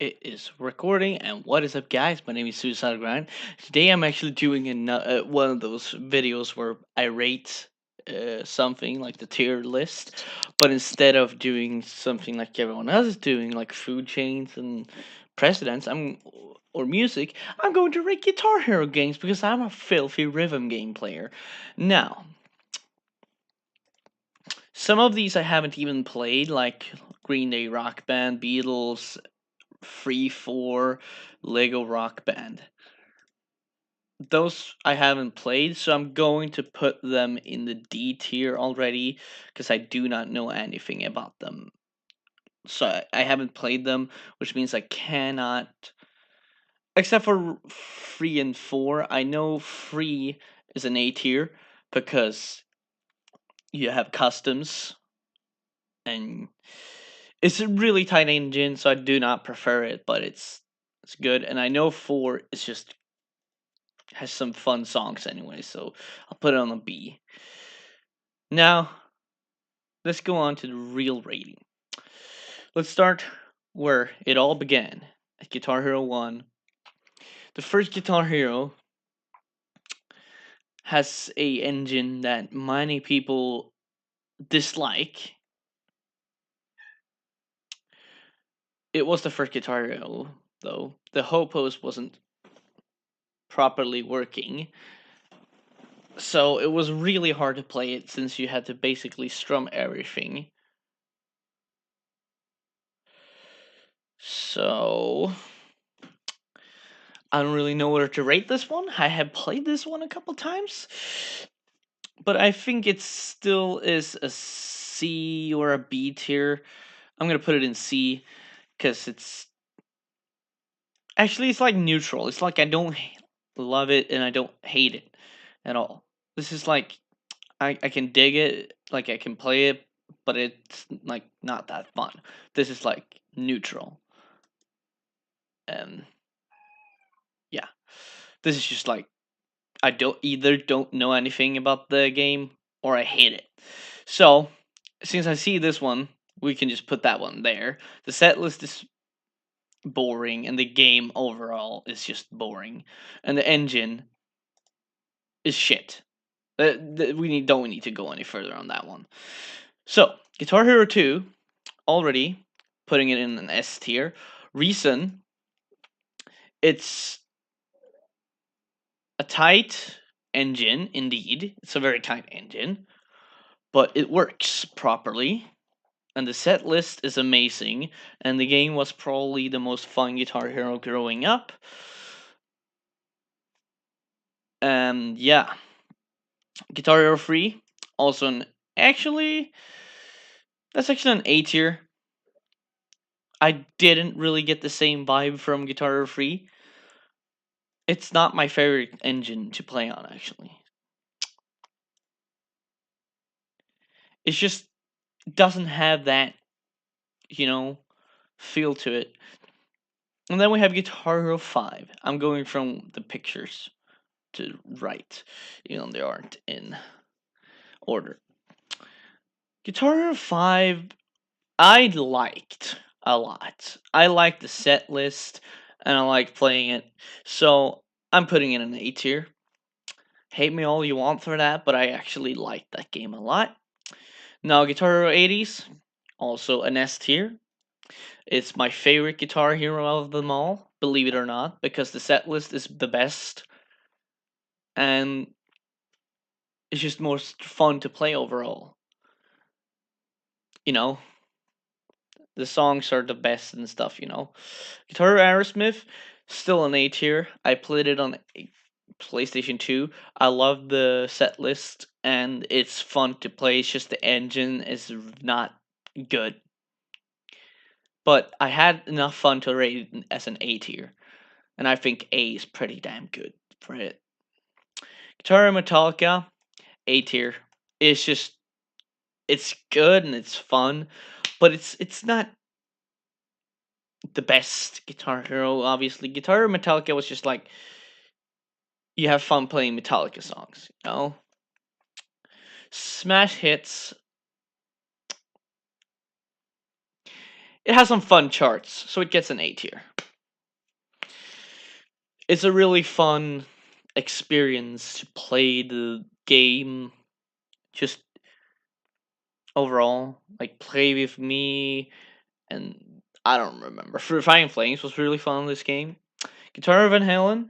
It is recording, and what is up, guys? My name is Suicide Grind. Today, I'm actually doing one of those videos where I rate something like the tier list, but instead of doing something like everyone else is doing, like food chains and precedents, or music, I'm going to rate Guitar Hero games because I'm a filthy rhythm game player. Now, some of these I haven't even played, like Green Day Rock Band, Beatles, Free 4, Lego Rock Band. Those I haven't played, so I'm going to put them in the D tier already because I do not know anything about them. So I haven't played them, which means I cannot. Except for 3 and 4, I know 3 is an A tier because you have customs and it's a really tight engine, so I do not prefer it, but it's good. And I know 4 is just has some fun songs anyway, so I'll put it on a B. Now, let's go on to the real rating. Let's start where it all began at Guitar Hero 1. The first Guitar Hero has a engine that many people dislike. It was the first Guitar Hero, though. The Hopos wasn't properly working, so it was really hard to play it since you had to basically strum everything. So I don't really know where to rate this one. I have played this one a couple times, but I think it still is a C or a B tier. I'm gonna put it in C because it's like neutral. It's like I don't love it and I don't hate it at all. This is like I can dig it, like I can play it, but it's like not that fun. This is like neutral. And yeah, this is just like I don't know anything about the game or I hate it. So since I see this one, we can just put that one there. The set list is boring, and the game overall is just boring, and the engine is shit. Don't need to go any further on that one. So Guitar Hero 2, already putting it in an S tier. Reason, it's a tight engine, indeed. It's a very tight engine, but it works properly. And the set list is amazing, and the game was probably the most fun Guitar Hero growing up. And yeah, Guitar Hero 3, also that's actually an A tier. I didn't really get the same vibe from Guitar Hero 3. It's not my favorite engine to play on, actually. It just doesn't have that, you know, feel to it. And then we have Guitar Hero 5. I'm going from the pictures to right, they aren't in order. Guitar Hero 5, I liked a lot. I liked the set list, and I liked playing it, so I'm putting it in A tier. Hate me all you want for that, but I actually liked that game a lot. Now, Guitar Hero 80s, also an S tier. It's my favorite Guitar Hero of them all, believe it or not, because the set list is the best, and it's just more fun to play overall. You know, the songs are the best and stuff. Guitar Aerosmith, still an A tier. I played it on PlayStation 2. I love the set list and it's fun to play. It's just the engine is not good. But I had enough fun to rate it as an A tier. And I think A is pretty damn good for it. Guitar Metallica, A tier. It's good and it's fun, but it's not the best Guitar Hero, obviously. Guitar Hero Metallica was just like you have fun playing Metallica songs. Smash Hits, it has some fun charts, so it gets an A tier. It's a really fun experience to play the game just overall. Like play with me and I don't remember. Flying Flames was really fun in this game. Katara Van Halen,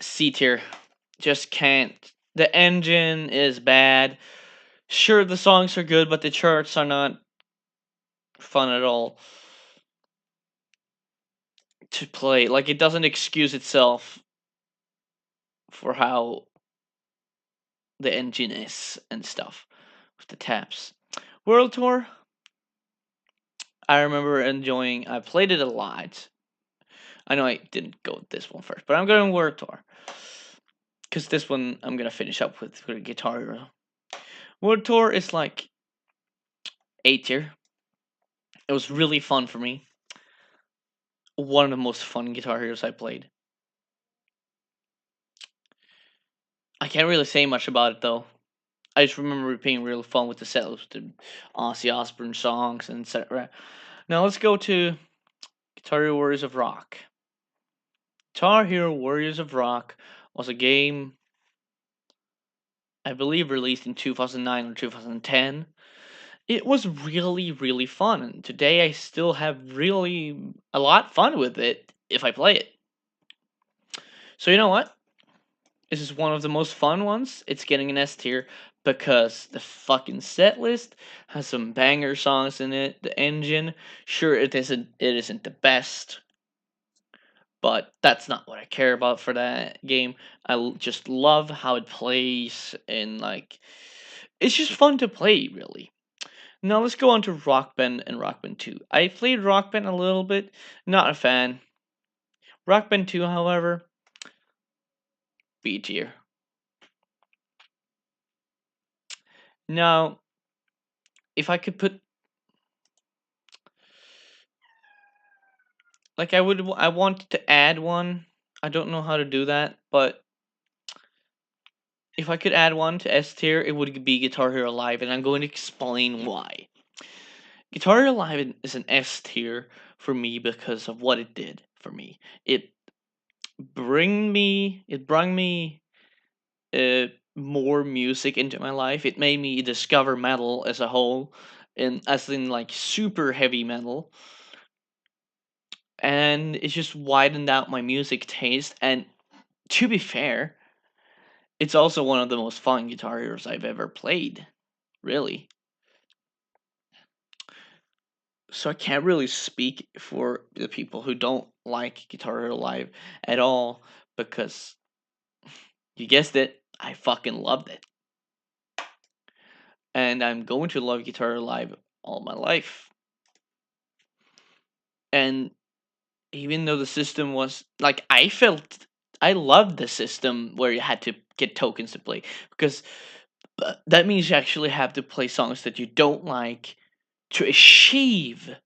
C tier. Just can't. The engine is bad. Sure, the songs are good, but the charts are not fun at all to play. Like, it doesn't excuse itself for how the engine is and stuff with the taps. World Tour, I remember enjoying. I played it a lot. I know I didn't go with this one first, but I'm going World Tour because this one I'm gonna finish up with Guitar Hero. World Tour is like A tier. It was really fun for me. One of the most fun Guitar Heroes I played. I can't really say much about it though. I just remember it being really fun with the set list, the Ozzy Osbourne songs, and etc. Now let's go to Guitar Hero Warriors of Rock. Guitar Hero Warriors of Rock was a game I believe released in 2009 or 2010. It was really, really fun, and today I still have really a lot fun with it if I play it. So you know what? This is one of the most fun ones. It's getting an S tier because the fucking set list has some banger songs in it. The engine, sure it isn't the best, but that's not what I care about for that game. Just love how it plays and like it's just fun to play really. Now let's go on to Rock Band and Rock Band 2. I played Rock Band a little bit, not a fan. Rock Band 2, however, B tier. Now, if I could put like I want to add one. I don't know how to do that, but if I could add one to S tier, it would be Guitar Hero Live, and I'm going to explain why. Guitar Hero Live is an S tier for me because of what it did for me. It brought me more music into my life. It made me discover metal as a whole, and as in like super heavy metal, and it just widened out my music taste. And to be fair, it's also one of the most fun Guitar Heroes I've ever played. Really. So I can't really speak for the people who don't like Guitar Hero Live at all because you guessed it, I fucking loved it. And I'm going to love Guitar Hero Live all my life. And even though the system was like I loved the system where you had to get tokens to play because that means you actually have to play songs that you don't like to achieve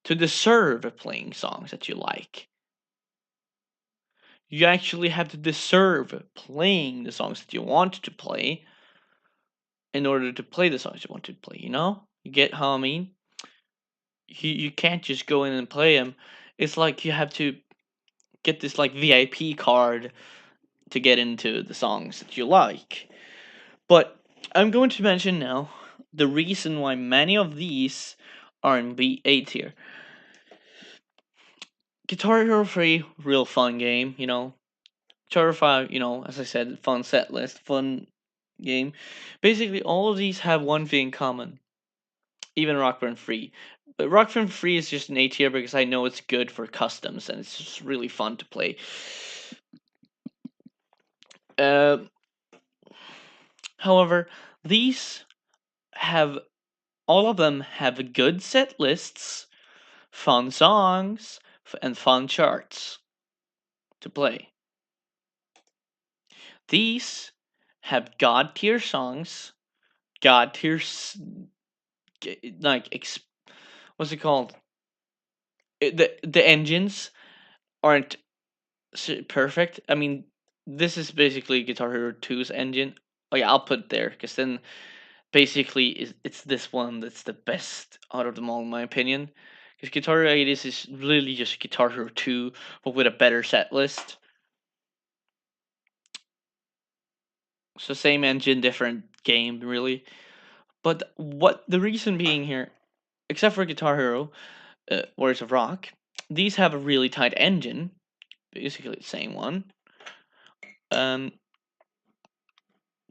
to deserve playing songs that you like. You actually have to deserve playing the songs that you want to play in order to play the songs you want to play, you know? You get how I mean? You can't just go in and play them. It's like you have to get this like VIP card to get into the songs that you like. But I'm going to mention now the reason why many of these are in B8 tier. Guitar Hero 3, real fun game, you know. Guitar Hero 5, you know, as I said, fun set list, fun game. Basically, all of these have one thing in common. Even Rock Band 3. But Rock Band 3 is just an A tier because I know it's good for customs and it's just really fun to play. Uh, However, these have all of them have good set lists, fun songs, and fun charts to play. These have god tier songs, god tier like what's it called? The engines aren't perfect. I mean, this is basically Guitar Hero 2's engine. Oh yeah, I'll put it there because then basically it's this one that's the best out of them all in my opinion. Because Guitar Hero 80s is really just Guitar Hero 2, but with a better set list. So same engine, different game, really. But what the reason being here, except for Guitar Hero, Warriors of Rock, these have a really tight engine, basically the same one. Um,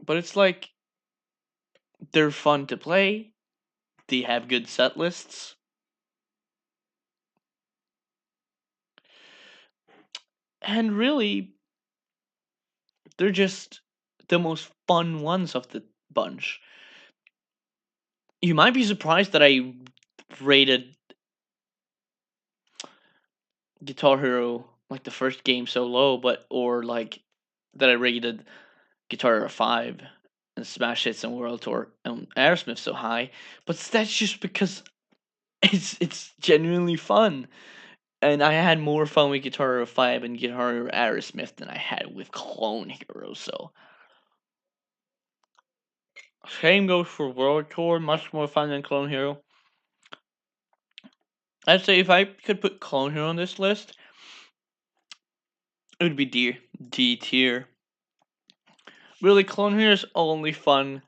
but it's like they're fun to play. They have good set lists, and really, they're just the most fun ones of the bunch. You might be surprised that I rated Guitar Hero like the first game so low, but or like that I rated Guitar Hero 5 and Smash Hits and World Tour and Aerosmith so high, but that's just because it's genuinely fun. And I had more fun with Guitar Hero 5 and Guitar Hero Aerosmith than I had with Clone Hero, so same goes for World Tour, much more fun than Clone Hero. I'd say if I could put Clone Hero on this list, it would be D tier. Really, Clone Hero is only fun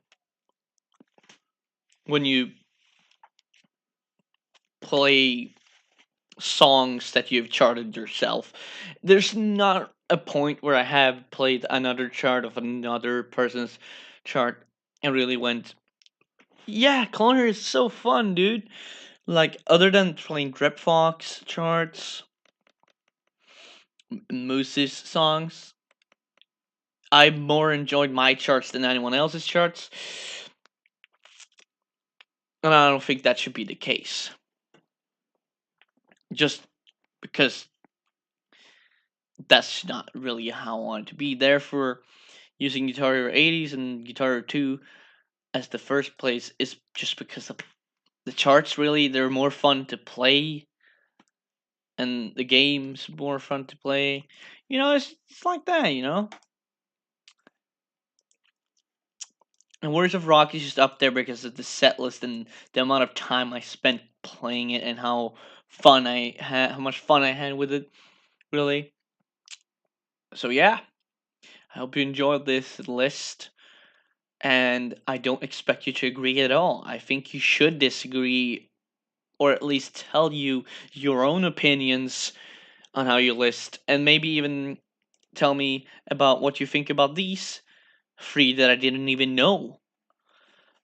when you play songs that you've charted yourself. There's not a point where I have played another chart of another person's chart and really went, yeah, Clone Hero is so fun, dude. Like, other than playing Grep Fox charts, Moose's songs, I more enjoyed my charts than anyone else's charts. And I don't think that should be the case. Just because that's not really how I want it to be. Therefore, using Guitar Hero 80s and Guitar Hero 2 as the first place is just because of the charts, really. They're more fun to play, and the game's more fun to play. It's like that. And Warriors of Rock is just up there because of the set list and the amount of time I spent playing it and how much fun I had with it, really. So yeah, I hope you enjoyed this list, and I don't expect you to agree at all. I think you should disagree, or at least tell you your own opinions on how you list, and maybe even tell me about what you think about these three that I didn't even know.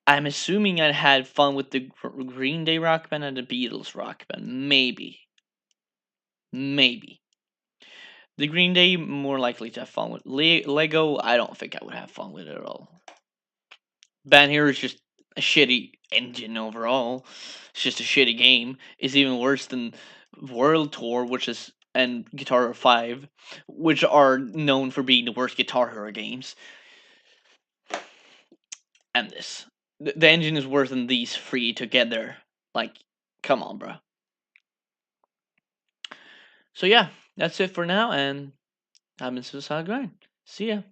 I'm assuming I had fun with the Green Day Rock Band and the Beatles Rock Band. Maybe. Maybe. The Green Day, more likely to have fun with. Lego, I don't think I would have fun with it at all. Band Hero is just a shitty engine overall. It's just a shitty game. It's even worse than World Tour, and Guitar Hero 5, which are known for being the worst Guitar Hero games. And this. The engine is worse than these three together. Like, come on, bro. So yeah, that's it for now, and I've been Suicide Grind. See ya.